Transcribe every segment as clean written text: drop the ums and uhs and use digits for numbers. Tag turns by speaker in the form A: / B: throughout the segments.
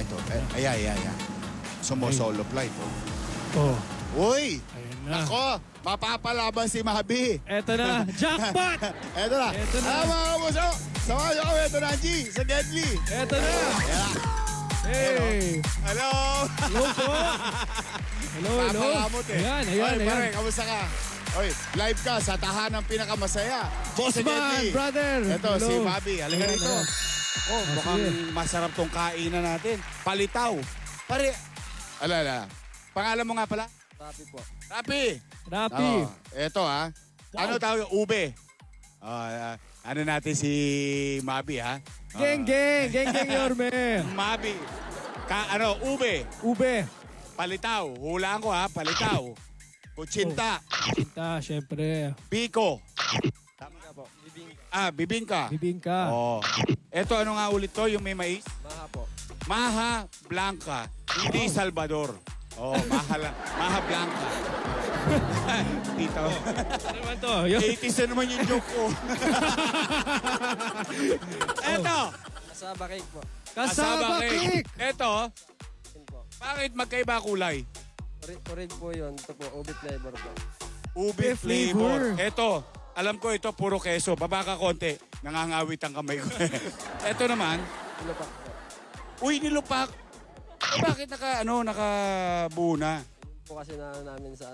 A: Ito. Ayan. Sumo-solo flight.
B: Oh.
A: Uy!
B: Ayan na.
A: Nako! Mapapalaban si Mabi.
B: Eto na. Jackpot!
A: Ito na.
B: Ito na.
A: Mga kamuso! Samahan nyo kami. Ito na, G. Sa Deadly.
B: Eto na.
A: Ayan na.
B: Hey!
A: Hello!
B: Hello po! Hello.
A: Papakamot eh.
B: Ayan.
A: Oy, pare, kamusta ka? Oy, live ka sa tahanang pinakamasaya.
B: Bossman, brother!
A: Ito,
B: Hello.
A: si Mabi. Halika
B: Ayan,
A: rito.
B: ayan.
A: Oh, mukhang masarap tong kainan natin. Palitaw. Pare, ala. Pangalan mo nga pala?
C: Rapi po.
B: Rapi.
A: Ito ha. Ano tawag? Ube. Ano natin si Mabi ha?
B: Geng, Yorme.
A: Mabi. Ube.
B: Ube.
A: Palitaw. Hulaan ko ha. Palitaw. Kutsinta.
B: Kita, syempre.
A: Biko.
C: Tama ka po.
A: Bibingka.
B: Bibingka.
A: Oh. Ito ano nga ulit to? Yung may mais?
C: Maha po.
A: Maha Blanca. Hindi Salvador. Oh, Maha Blanca. Dito.
B: Ano naman to?
A: 80s na naman yung joke ko. Eto.
C: Kasaba cake po.
B: Kasaba cake.
A: Eto.
C: Yun po.
A: Bakit magkaiba kulay?
C: Orig po yun. Ito po, ube flavor po.
A: Ube
B: flavor.
A: flavor. Eto. Alam ko ito puro keso. Baba ka konti. Nangangawit ang kamay ko. Eto naman.
C: Nilupak po.
A: Uy, nilupak. Bakit nakabuo na?
C: Yun po kasi namin sa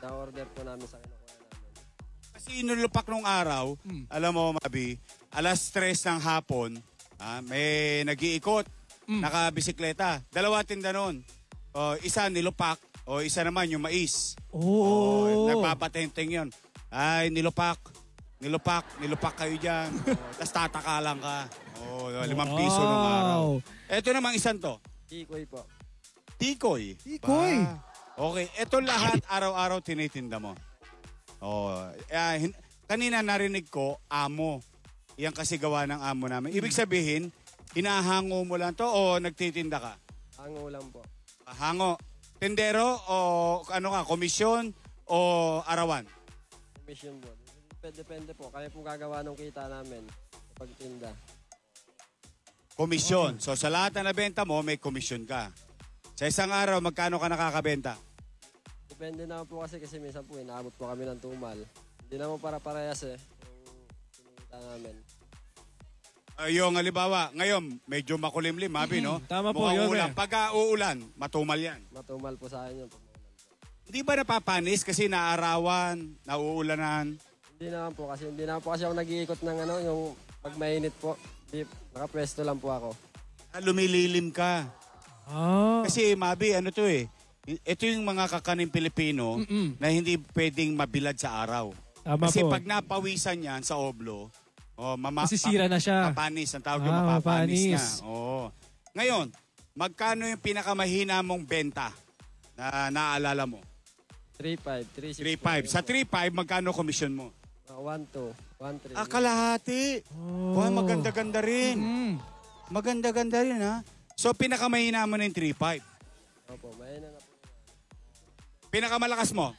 C: na-order po namin sa kinukuha namin.
A: Kasi nilupak nung araw, alam mo, Mabi, alas 3 ng hapon, may nag-iikot, nakabisikleta. Dalawa tinda nun. Isa nilupak, isa naman yung mais. Nagpapatenteng yun. Ay, nilupak kayo dyan. Tapos tatakalan ka. 5 piso nung araw. Ito namang isang to.
C: Tikoy po.
A: Tikoy.
B: Tikoy.
A: Okay, ito lahat araw-araw tinitinda mo. Kanina narinig ko, amo. Yan kasi gawa ng amo namin. Ibig sabihin, hinahango mo lang to o nagtitinda ka?
C: Hango lang po.
A: Hango. Tendero o komisyon o arawan?
C: Commission po. Depende po. Kaya po gagawa ng kita namin sa pagtinda.
A: Komisyon. So sa lahat na nabenta mo, may komisyon ka. Sa isang araw, magkano ka nakakabenta?
C: Depende naman po kasi minsan po inaabot po kami ng tumal. Hindi naman para parehas yung kinikita namin.
A: Yung halimbawa, ngayon, medyo makulimlim, Mabi, no?
B: Tama po,
A: mukhang
B: yun
A: ulan. Pagka uulan, matumal yan.
C: Matumal po sa akin yun. Pag maulan po.
A: Hindi ba napapanis kasi naarawan, nauulanan?
C: Hindi naman po kasi ako nag-iikot ng yung pag mainit po. Nakapwesto lang po ako.
A: Lumililim ka. Kasi Mabi, ito yung mga kakaning Pilipino na hindi pwedeng mabilad sa araw.
B: Tama
A: kasi
B: po.
A: pag napawisan yan sa oblo,
B: masisira na siya.
A: Mapanis. Ang tawag yung mapapanis na. Ngayon, magkano yung pinakamahina mong benta na naalala mo?
C: 3.5.
A: 3.5. Sa 3.5, magkano komisyon mo?
C: 1.2. 1.3.
A: Kalahati. Wow, maganda-ganda rin. Maganda-ganda rin, ha? So, pinakamahina mo na yung 3.5.
C: Opo, mahina na po.
A: Pinakamalakas mo?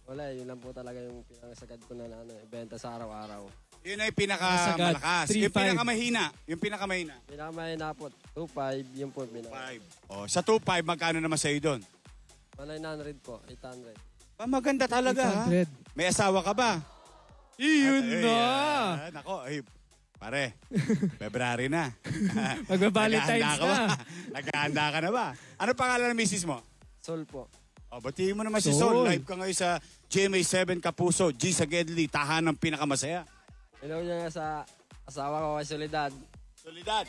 C: Wala, yun lang po talaga yung pinakasagad ko na benta sa araw-araw.
A: Yun ay pinakamalakas. Yung
B: 3.5.
A: pinakamahina.
C: Pinakamahina po, 2.5, yun po.
A: 5. Sa 2.5, magkano naman sa'yo doon?
C: 900 po, 800.
A: Maganda talaga,
B: 800.
A: ha? May asawa ka ba?
B: Yun na.
A: Nako, pare, February na.
B: Magba-Valentine's na.
A: Naghahanda ka na ba? Ano pangalan ng misis mo?
C: Sol po.
A: Batiin mo naman si Sol. Live ka ngayon sa GMA7 Kapuso, G sa Gedli, tahanang pinakamasaya.
C: Hello niya nga sa asawa ko kay Soledad.
A: Solidad.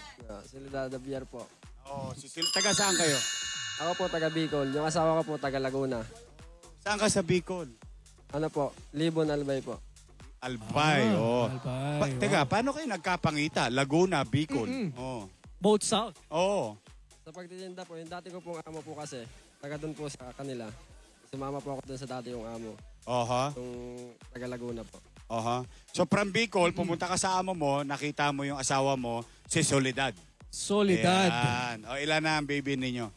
C: Soledad Javier po.
A: Taga saan kayo?
C: Ako po taga Bicol. Yung asawa ko po taga Laguna.
A: Saan ka sa Bicol?
C: Libon Albay po.
A: Albay,
B: Albay.
A: Teka, paano kayo nagkapangita? Laguna, Bicol.
B: Both south.
C: Sa pagtitinda po, yung dati ko pong amo po kasi, taga doon po sa kanila. Sumama po ako doon sa dati yung amo. Yung taga Laguna po.
A: So from Bicol, pumunta ka sa amo mo, nakita mo yung asawa mo, si Soledad.
B: Soledad.
A: Ayan. Ilan na ang baby ninyo?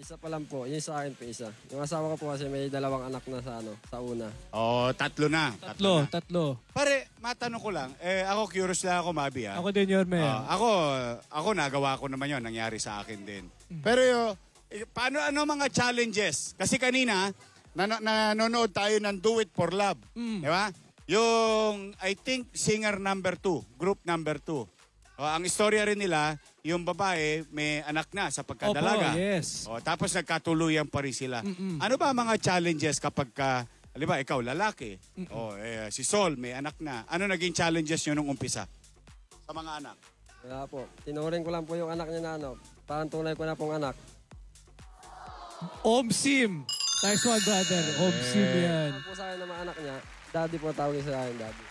C: Isa pa lang po. Yung sa akin po isa. Yung asawa ko po kasi may 2 anak na sa una.
A: Oh, 3 na.
B: Tatlo.
A: Pare, matanong ko lang. Ako curious lang ako, Mabi.
B: Ako din, Yorme.
A: Ako nagawa ko naman yon, nangyari sa akin din. Pero paano mga challenges? Kasi kanina nanonood tayo ng Do It for Love, di ba? Yung I think singer number 2, group number 2. Ang istorya rin nila, yung babae may anak na sa pagkadalaga.
B: Opo, yes.
A: Tapos nagkatuluyan pa rin sila. Ano ba mga challenges kapag halimbawa, ikaw lalaki, si Sol may anak na. Ano naging challenges nyo nung umpisa sa mga anak?
C: Wala po. Tinuring ko lang po yung anak niya na ano. Parang tunay ko na pong anak.
B: Omsim. Nice one, brother. Omsim yan.
C: Ano po sa akin ng mga anak niya, daddy po tawagin sa akin, daddy.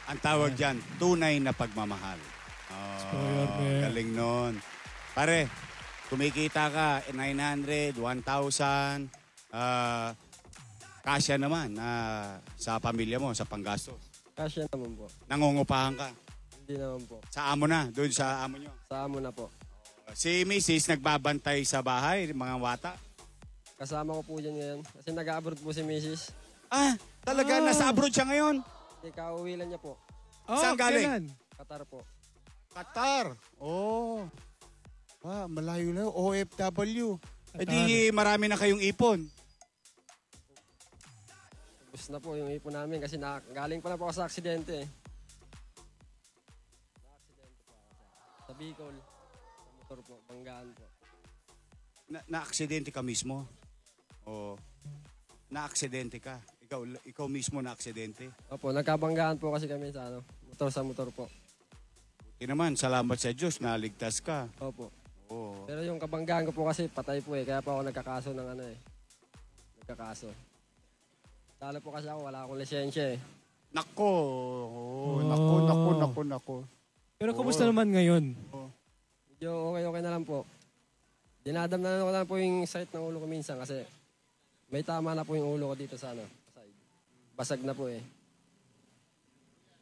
A: Ang tawag dyan, tunay na pagmamahal. Galing nun. Pare, kumikita ka 900, 1,000, kasya naman sa pamilya mo, sa panggastos.
C: Kasya naman po.
A: Nangungupahan ka.
C: Hindi naman po.
A: Sa amo na, doon sa amo nyo.
C: Sa amo na po.
A: Si Mrs. nagbabantay sa bahay, mga bata.
C: Kasama ko po dyan ngayon. Kasi nag-abroad po si Mrs.
A: Talaga? Nasa abroad siya ngayon?
C: Hindi, kauwi lang niya po.
A: Saan galing?
B: Kailan?
C: Qatar po.
A: Qatar. Malayo na. OFW. Di marami na kayong ipon.
C: Ubus na po yung ipon namin kasi galing pa na po ako sa aksidente. Na-aksidente po ako sa Bicol. Sa motor po, Banggaan po.
A: Na-aksidente ka mismo? O na-aksidente ka? Ikaw mismo na-aksidente?
C: Opo, nagkabanggaan po kasi kami sa motor sa motor po.
A: Naman, salamat sa Diyos, naligtas ka.
C: Opo.
A: Oo.
C: Pero yung kabanggaan ko po kasi patay po kaya pa ako nagkakaso ng Nagkakaso. Lalo po kasi ako, wala akong lisensya
A: Nako. Nako.
B: Pero kumusta naman ngayon?
C: Medyo okay na lang po. Dinadamdaman ko lang po yung site ng ulo ko minsan kasi may tama na po yung ulo ko dito sa side. Basag na po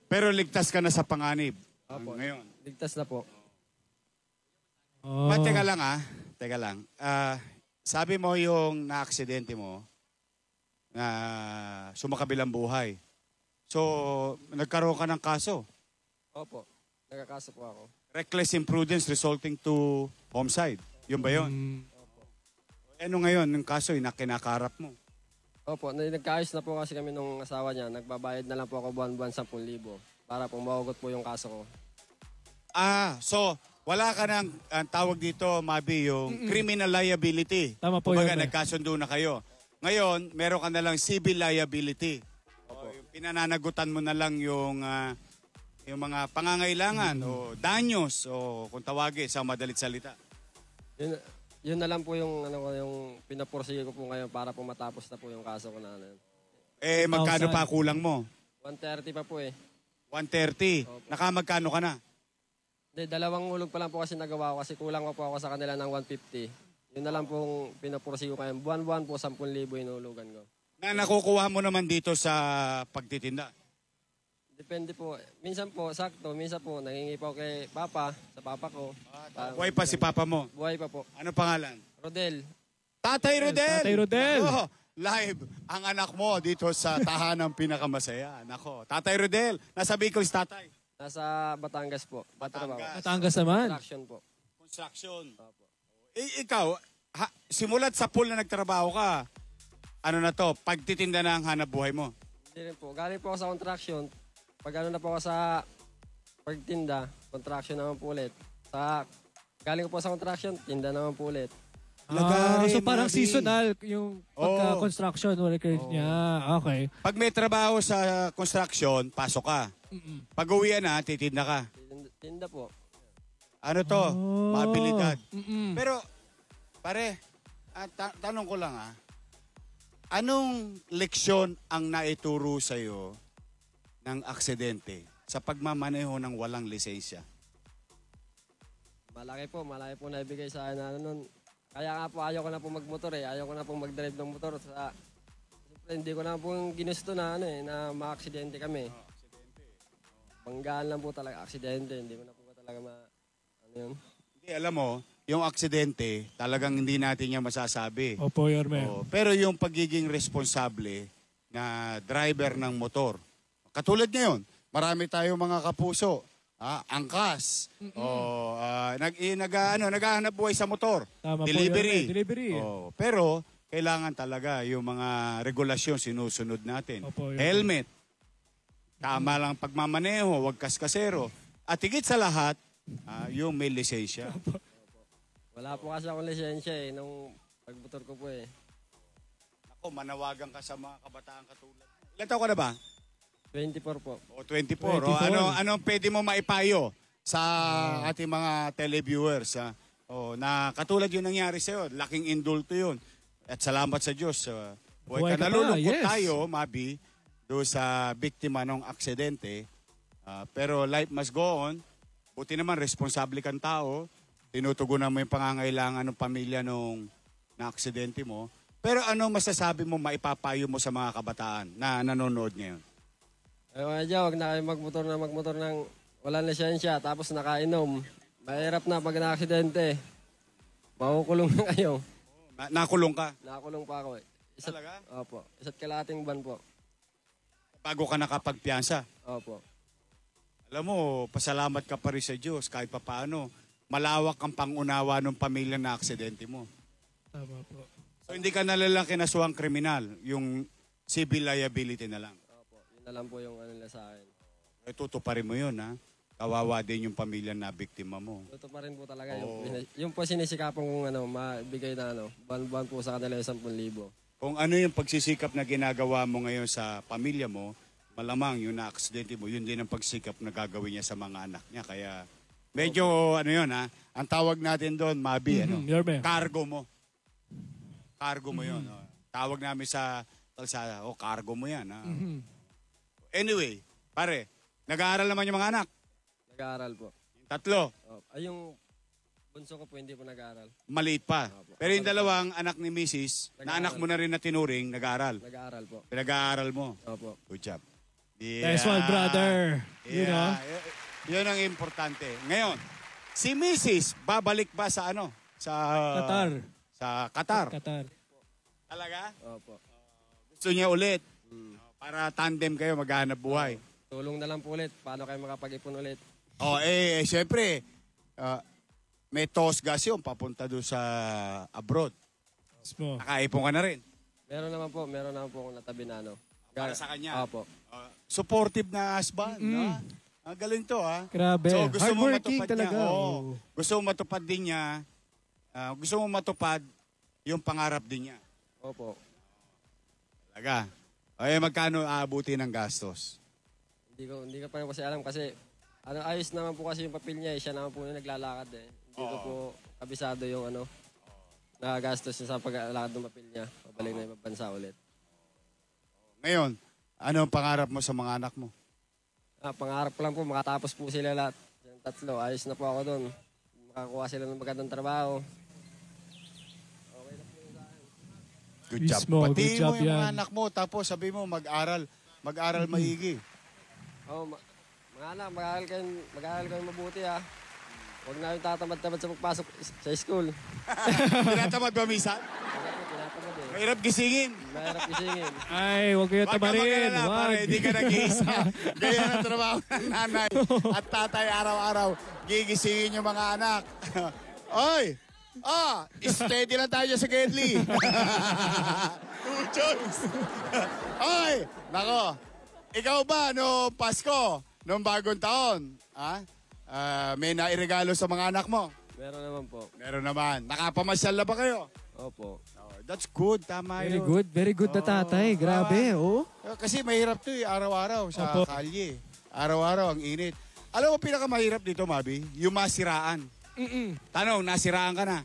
A: Pero ligtas ka na sa panganib.
C: Opo.
A: Ngayon.
C: Ligtas na po.
A: Teka lang. Sabi mo yung na-aksidente mo, na sumakabilang buhay. So, nagkaroon ka ng kaso.
C: Opo. Nagkakaso po ako.
A: Reckless imprudence resulting to homicide. Yun ba yun? Ano ngayon, yung kaso yung kinakaharap mo?
C: Opo. Nagkaayos na po kasi kami nung asawa niya. Nagbabayad na lang po ako buwan-buwan 10,000 para po mahugot po yung kaso ko.
A: So wala ka ng tawag dito, Mabi, yung criminal liability.
B: Tama po
A: Kumbaga,
B: yun.
A: nagkasundo na kayo. Ngayon, meron ka na lang civil liability. Yung pinananagutan mo na lang yung mga pangangailangan o danyos o kung tawagin sa madalit salita.
C: Yun na lang po yung yung pinapursige ko po ngayon para po matapos na po yung kaso ko na
A: Magkano pa kulang mo?
C: 130 pa po
A: 130.
C: Opo.
A: Nakamagkano ka na?
C: Hindi, 2 ulog pa lang po kasi nagawa ko kasi kulang pa po ako sa kanila ng 150. Yun na lang pong pinapursige ko ngayon. Buwan-buwan po 10,000 inulugan ko.
A: Na nakukuha mo naman dito sa pagtitinda?
C: Depende po. Minsan po, sakto. Minsan po, nangingi po kay Papa, sa Papa ko.
A: Buhay pa si Papa mo?
C: Buhay pa po.
A: Ano pangalan?
C: Rodel.
A: Tatay Rodel!
B: Tatay Rodel!
A: Live ang anak mo dito sa tahanang pinakamasaya. Nako, Tatay Rodel, nasa Bicol si tatay.
C: Nasa Batangas po.
B: Batangas naman.
C: Construction po.
A: Construction. Ikaw, simulat sa pool na nagtrabaho ka, ano na to, pagtitinda na ang hanap buhay mo?
C: Hindi rin po. Galing po ako sa construction. Pag na po ako sa pagtinda, construction naman po ulit. Galing po sa construction, tinda naman po ulit.
B: So parang seasonal yung pagka-construction worker niya. Okay.
A: Pag may trabaho sa construction, pasok ka. Pag uwian na, titinda ka.
C: Tinda po.
A: Ano to? Mabilidad. Pero, pare, tanong ko lang anong leksyon ang naituro sa'yo ng aksidente sa pagmamaneho ng walang lisensya?
C: Malaki po naibigay sa akin nun. Kaya nga po ayaw ko na po magmotor Ayaw ko na po mag-drive ng motor. Siyempre, hindi ko na po ginusto na na ma-aksidente kami. Banggaan lang po talaga aksidente. Hindi ko na po talaga yun.
A: Hindi, alam mo, yung aksidente, talagang hindi natin yan masasabi.
B: Opo, Yorme.
A: Pero yung pagiging responsable na driver ng motor, katulad ngayon, marami tayong mga kapuso, angkas, naghahanap buhay sa motor,
B: Tama po,
A: delivery.
B: Yorme. Delivery.
A: Pero kailangan talaga yung mga regulasyon sinusunod natin.
B: Opo, Yorme.
A: Helmet, tama lang pagmamaneho, wag kaskasero. At higit sa lahat, yung may lisensya.
C: Wala po kasi akong lisensya nung pagmotor ko po
A: Ako, manawagan ka sa mga kabataan katulad. Ilan taon ka na ba?
C: 24 po.
A: O 24.
B: 24.
A: Ano pwede mo maipayo sa ating mga televiewers na katulad yung nangyari sa'yo. Laking indulto yun. At salamat sa Diyos.
B: Buhay ka pa,
A: nalulungkot
B: yes.
A: tayo, Mabi, doon sa biktima ng aksidente. Pero life must go on. Buti naman, responsable kang tao. Tinutugunan mo yung pangangailangan ng pamilya nung na-aksidente mo. Pero ano masasabi mo, maipapayo mo sa mga kabataan na nanonood ngayon?
C: Huwag na kayo magmotor ng walang lisensya tapos nakainom. Mahirap na pag na-aksidente. Makukulong na kayo.
A: Nakulong ka?
C: Nakakulong pa ako
A: Talaga?
C: Opo. Isa't kalating ban po.
A: Bago ka nakapagpiyansa.
C: Opo.
A: Alam mo, pasalamat ka pa rin sa Diyos kahit papaano. Malawak ang pangunawa ng pamilya na aksidente mo.
B: Tama po.
A: So hindi ka nalalaki na suwang kriminal, yung civil liability na lang.
C: Opo. Yun na lang po yung ano nila sa akin.
A: Tutuparin mo yun, ha? Kawawa din yung pamilya na biktima mo.
C: Ito pa rin po talaga. Yung po sinisikapan kong mabigay na ban-ban po sa kanila 10,000.
A: Kung ano yung pagsisikap na ginagawa mo ngayon sa pamilya mo, malamang yung na-aksidente mo, yun din ang pagsikap na gagawin niya sa mga anak niya. Kaya medyo yun, ha? Ang tawag natin doon, Mabi,
B: Yorme.
A: cargo mo. Cargo mo yun. Tawag namin sa kalsada, cargo mo yan. Ha? Anyway, pare, nag-aaral naman yung mga anak.
C: Nag-aaral po.
A: Yung tatlo,
C: Yung bunso ko po hindi po nag-aaral.
A: maliit pa. Pero yung dalawang anak ni Mrs., na anak mo na rin na tinuring, nag-aaral.
C: Nag-aaral po.
A: Pinag-aaral mo.
C: Opo.
A: Good job.
B: Nice one, brother. You know?
A: Yun ang importante. Ngayon, si Mrs. babalik ba sa Sa
B: Qatar.
A: Sa Qatar.
B: Qatar.
A: Talaga?
C: Opo.
A: Gusto niya ulit. Para tandem kayo maghanap buhay.
C: Tulong na lang po ulit. Paano kayo makapag-ipon ulit?
A: Siyempre, may toss gas yun papunta doon sa abroad.
B: Mismo.
A: Nakaipon ka na rin.
C: Meron naman po akong natabi na
A: Para sa kanya.
C: Opo.
A: Supportive na husband. No? Ang galing to, ha?
B: Grabe.
A: So, gusto mo
B: Hardworking
A: matupad
B: talaga.
A: niya.
B: Oo.
A: Gusto mo matupad din niya. Gusto mo matupad yung pangarap din niya.
C: Opo.
A: Talaga. Magkano aabuti ng gastos?
C: Hindi ko pa rin kasi alam kasi ayos naman po kasi yung papel niya. Siya naman po yung naglalakad Hindi ko po kabisado yung nagagastos niya sa paglalakad ng papel niya. Pabalik na yung bansa ulit.
A: Ngayon, ano ang pangarap mo sa mga anak mo?
C: Pangarap ko lang po, makatapos po sila lahat. Yung tatlo, ayos na po ako doon. Makakuha sila ng magandang trabaho.
A: Good
B: Mismo,
A: job.
B: good
A: Patiin
B: job
A: mo yung mga
B: yan.
A: anak mo, tapos sabi mo mag-aral maigi.
C: Mga anak, mag-aaral kayo mabuti Huwag na yung tatamad-tamad sa pagpasok sa school.
A: Tinatamad ba minsan?
C: Tinatamad
A: Mahirap gisingin.
C: Mahirap isingin.
B: Ay, huwag kayo
A: Wag ka
B: tabarin.
A: mag-alala, pare,
B: Wag.
A: hindi ka nag-iisa. Gaya ng trabaho ng nanay at tatay araw-araw. Gigisingin yung mga anak. Oy! Steady lang tayo sa Gedli. Two choice. Oy! Nako, ikaw ba no Pasko, noong bagong taon, may nairegalo sa mga anak mo?
C: Meron naman po.
A: Meron naman. Nakapamasyal na ba kayo?
C: Opo.
A: That's good, tama
B: Very
A: yun.
B: good. Very good na tatay. Grabe,
A: Kasi mahirap to araw-araw sa
B: Opo.
A: kalye. Araw-araw ang init. Alam mo pinakamahirap dito, Mabi? Yung masiraan. Tanong, nasiraan ka na?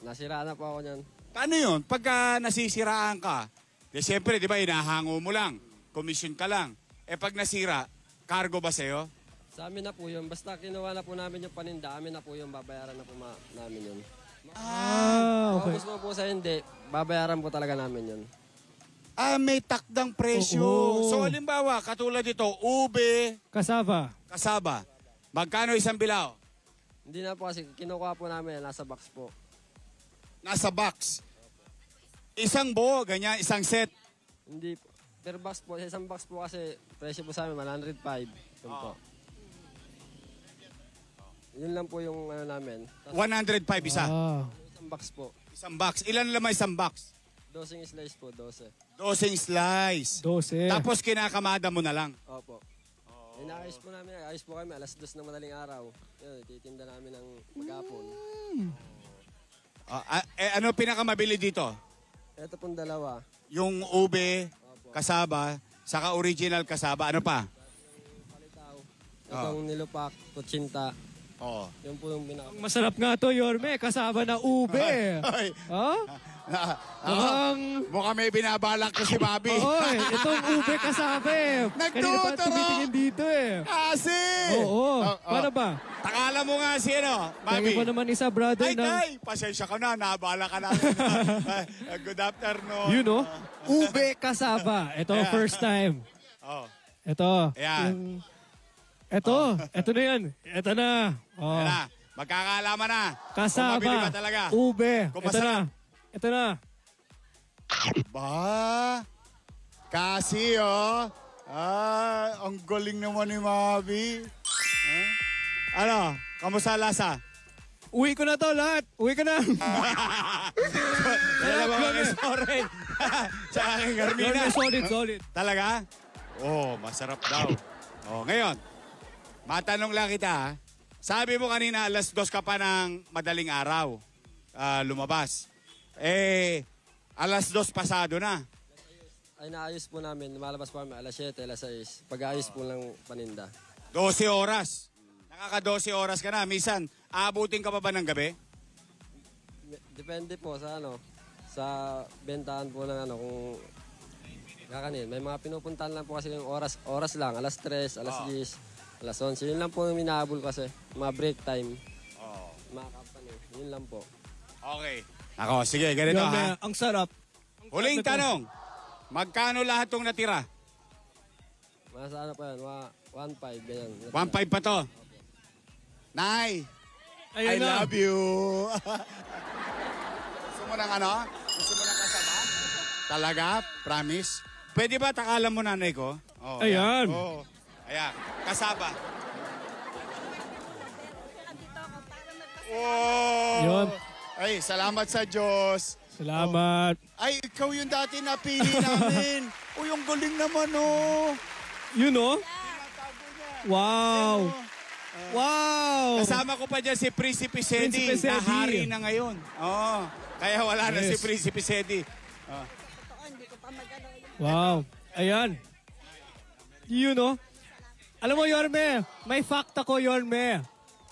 C: Nasiraan na po ako niyan.
A: Paano yun? Pagka nasisiraan ka, siyempre, di ba, inahango mo lang. Commission ka lang. Pag nasira, cargo ba sa'yo?
C: Sa amin na po yun. Basta kinuha na po namin yung paninda, amin na po yung babayaran na po namin yun.
B: Okay.
C: Kung gusto mo po sa hindi, babayaran po talaga namin yun.
A: May takdang presyo.
B: Oo.
A: So, halimbawa, katulad dito, ube,
B: Kasava.
A: kasaba. Magkano isang bilao?
C: Hindi na po kasi kinukuha po namin, nasa box po.
A: Nasa box. Isang buo, ganyan, isang set.
C: Hindi po. Per box po, sa isang box po kasi presyo po sa amin 105. Yun po. Yun lang po yung ano namin. Tapos
A: 105 isa.
C: isang box po.
A: Isang box. Ilan naman isang box?
C: 12 slice po, 12.
A: 12 slice.
B: 12.
A: Tapos kinakamada mo na lang.
C: Opo. Inaayos po namin, ayos po kami, alas 2 ng madaling araw. Yun, titinda namin ng maghapon.
A: Ano pinakamabili dito?
C: Ito pong dalawa.
A: Yung ube, kasaba, saka original kasaba. Ano pa?
C: Palitaw. Itong nilupak, kutsinta.
A: Oo.
C: Yun po yung
B: Masarap nga to, Yorme. Kasama na ube.
A: Ay,
B: Ha?
A: mukhang may binabalak ko si Bobby.
B: Oy, itong ube kasama eh. Kanina pa
A: Nagtuturo!
B: tumitingin dito eh.
A: Kasi!
B: Oo. Paano ba?
A: Takala mo nga si ano,
B: Tingin
A: Bobby.
B: mo naman isa, brother.
A: Ay,
B: ng...
A: tay! Pasensya ka na, nabala ka na. Good afternoon.
B: You know? Ube kasaba. Ito, first time.
A: Oh.
B: Ito.
A: Ayan.
B: Ito na yan. Ito na. Oh.
A: Ayan na, magkakaalaman na.
B: Kasaba.
A: Kung mabili ba talaga.
B: Ube.
A: Kung
B: Ito na.
A: masarap.
B: Ito na.
A: Ba? Kasi, oh. Ang galing naman ni Mabi. Ano? Kamusta lasa?
B: Uwi ko na to lahat. Uwi ko na.
A: Kaya ba mag-story? Sa aking Carmina.
B: Solid.
A: Talaga? Oh, masarap daw. Oh, ngayon, matanong lang kita, ha? Sabi mo kanina, alas 2 ka pa ng madaling araw lumabas. Alas 2 pasado na.
C: ay naayos po namin, lumalabas po kami alas 7, alas 6. Pag-aayos po ng paninda.
A: 12 oras. Nakaka-12 oras ka na. Minsan, aabutin ka pa ba ng gabi?
C: Depende po sa ano, sa bentahan po ng ano, kung kakanin. May mga pinupuntahan lang po kasi yung oras lang, alas 3, alas 10, alas 11. Yun lang po yung minahabol kasi, mga break time, mga company. Yun lang po.
A: Okay. Ako, sige, ganito ha.
B: Ang sarap.
A: Huling tanong. Magkano lahat tong natira?
C: Mga sa ano pa yan, mga 1.5, ganyan.
A: 1.5 pa to. Nay, I
B: Ayun na.
A: love you. Gusto mo ng ano? Gusto mo ng kasama? Talaga? Promise? Pwede ba takalan mo nanay ko? Oh,
B: Ayan.
A: Oh. Ayan. Kasaba. Oh.
B: Yun.
A: Ay, salamat sa Diyos.
B: Salamat.
A: Ay, ikaw yung dati napili namin. Uy, yung galing naman, oh.
B: You know? Wow. Wow.
A: Kasama ko pa dyan si Prinsipe Sedi.
B: Prinsipe Sedi.
A: Nahari na ngayon. Oh. Kaya wala na si
B: Yes.
A: Prinsipe Sedi.
B: Wow. Ayan. You know? Alam mo, Yorme, may fact ako, Yorme.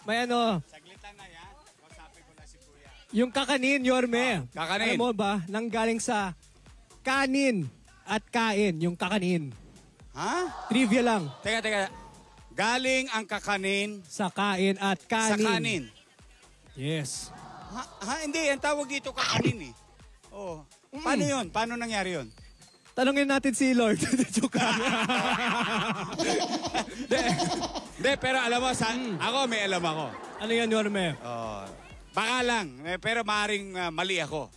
B: May ano,
A: Saglitan na yan. Kausapin ko na si Kuya.
B: yung kakanin, Yorme.
A: Kakanin.
B: Alam mo ba, nanggaling sa kanin at kain, yung kakanin.
A: Ha?
B: Trivia lang.
A: Teka. Galing ang kakanin
B: Sa kain at kanin.
A: sa kanin.
B: Yes.
A: Hindi. Ang tawag dito kakanin eh. Oh. Paano yun? Paano nangyari yun?
B: Tanungin natin si Lord. Joke lang.
A: Hindi, pero alam mo, ako may alam ako.
B: Ano yan, Yorme?
A: Baka lang, pero maaaring mali ako.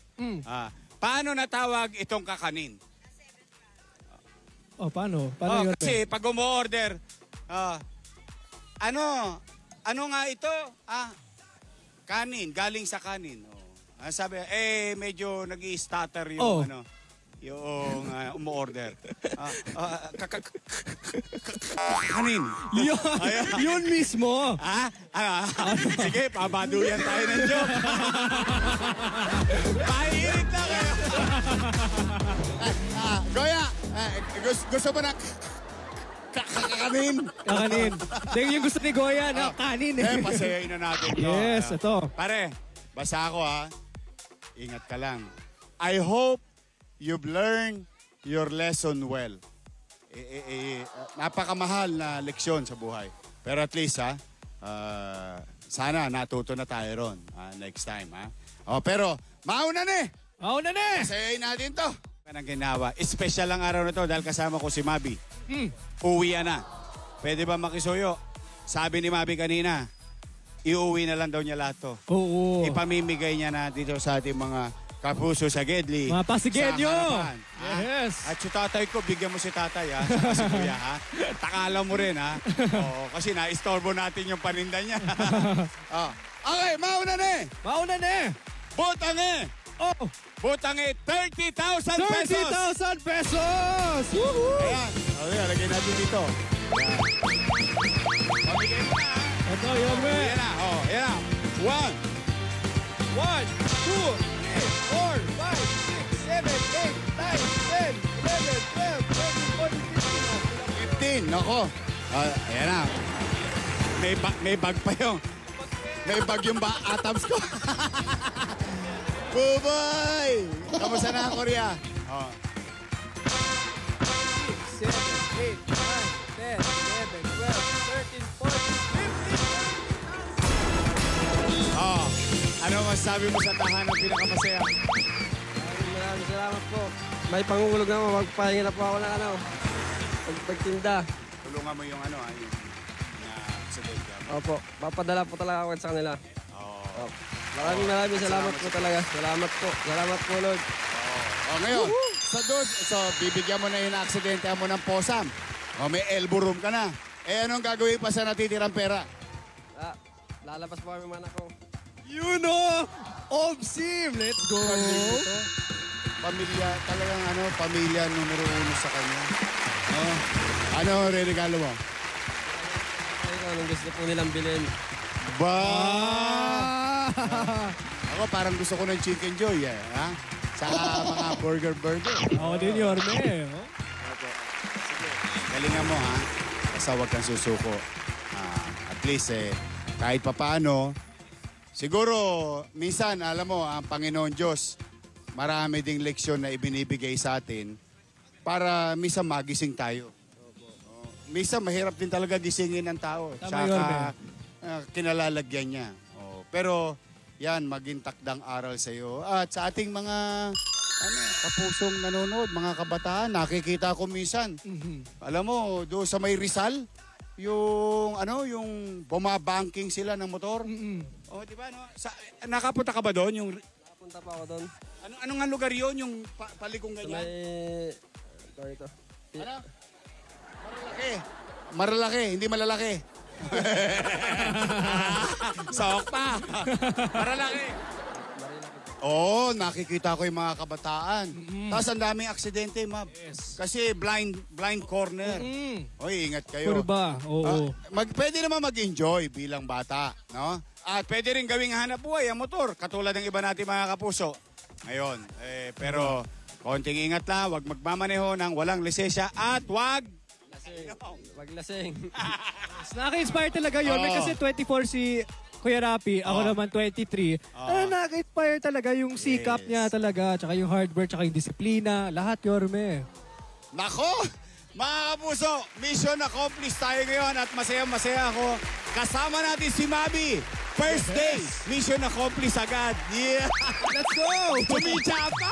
A: Paano natawag itong kakanin?
B: Oh, paano? Paano, Yorme?
A: Kasi pag umu-order, ano nga ito? Kanin, galing sa kanin. Sabi, medyo nag-i-stutter yung yung umu-order. Kanin.
B: Yun mismo.
A: Sige, pabaduyan tayo ng joke. Pahirit na kayo. Goya, gusto mo na kakanin?
B: Kakanin. Dahil yung gusto ni Goya na kanin eh.
A: Pasayain na natin.
B: Yes, ito.
A: Pare, basta ako ha. Ingat ka lang. I hope you've learned your lesson well. Napakamahal na leksyon sa buhay. Pero at least sana natuto na tayo ron next time ha. Pero mauna na eh.
B: Mauna na eh.
A: Pasayain natin to. Kanang ginawa. Special lang araw na to dahil kasama ko si Mabi. Uwi na. Pwede ba makisuyo? Sabi ni Mabi kanina, iuwi na lang daw niya lahat to.
B: Oo.
A: Ipamimigay niya na dito sa ating mga kapuso sa Gedli.
B: Mga Pasigenyo!
A: Sa harapan, ha?
B: Yes.
A: At si tatay ko, bigyan mo si tatay, ha? Saka si kuya, ha? Takala mo rin, ha? Oo, kasi na-istorbo natin yung paninda niya. Oh. Okay, mauna na eh.
B: Mauna na eh.
A: Butang eh.
B: Oh,
A: Butang eh, 30,000 pesos.
B: 30,000 pesos! Woohoo!
A: Ayan. Okay, lagyan natin dito. Ayan. Pamigay mo na, ha?
B: Ito, Yorme.
A: Ayan na, oh, ayan na.
B: 1, 2, 3, 4, 5, 6, 7, 8, 9, 10, 11, 12, 13, 14, 15.
A: 15, nako. Ayan na. May bag pa yung. May bag yung atabs ko. Buboy! Kamusta na ang Korea? Oh.
B: 6, 7, 8, 9, 10, 11, 12, 13, 14, 15.
A: Oh. Ano masasabi mo sa tahanan pinakamasaya?
C: Maraming salamat po. May pangungulog naman, magpahinga na po ako ng pagtinda.
A: Tulungan mo yung yung accident.
C: Opo, papadala po talaga ako sa kanila.
A: Oh.
C: Maraming salamat po talaga. Salamat po. Salamat po, Lord.
A: Oh, ngayon, so bibigyan mo na yung aksidente mo ng posam. O may elbow room ka na. Anong gagawin pa sa natitirang pera?
C: Lalabas po kami mga anak ko.
B: You know, Obsim, let's go.
A: Pamilya, talagang pamilya numero 1 sa kanya. Ano regalo mo?
C: Anong gusto po nilang bilhin?
A: Ba! Ako parang gusto ko ng Chicken Joy, ha? Sa mga burger.
B: Ako din, Yorme. Oh.
A: Galingan mo, ha? Basta huwag kang susuko. At least, kahit papaano, siguro, minsan, alam mo, ang Panginoon Diyos, marami ding leksyon na ibinibigay sa atin para minsan magising tayo. Minsan, mahirap din talaga gisingin ng tao.
B: Tama,
A: Tsaka,
B: Yorme.
A: kinalalagyan niya. Pero, yan, maging takdang aral sa iyo. At sa ating mga kapusong nanonood, mga kabataan, nakikita ko minsan. Alam mo, doon sa may Rizal, yung bumabanking sila ng motor. Oh, di ba, no? Nakapunta ka ba doon?
C: Napunta pa ako doon.
A: Ano nga lugar yun? Yung palikong
C: Sa
A: ganyan?
C: may... Ito.
A: Ano? Maralaki, hindi malalaki. Sok pa. Maralaki. Oo, nakikita ko yung mga kabataan. Tapos ang daming aksidente, ma'am. Kasi blind corner. Oy, ingat kayo.
B: Kurba, oo.
A: Pwede naman mag-enjoy bilang bata, no? At pwede rin gawing hanap buhay ang motor, katulad ng iba natin mga kapuso. Ngayon, pero konting ingat lang, wag magmamaneho ng walang lisensya at wag
C: Wag lasing.
B: Nakaka-inspire talaga yun.
A: Oo.
B: Kasi 24 si Kuya Rapi, ako naman 23. Nakaka-inspire talaga yung sikap niya talaga, tsaka yung hard work, tsaka yung disiplina. Lahat, Yorme.
A: Nako! Mga kapuso, mission accomplished tayo ngayon at masaya-masaya ako. Kasama natin si Mabi. First day, mission accomplished agad. Yeah!
B: Let's go!
A: Tumidya pa!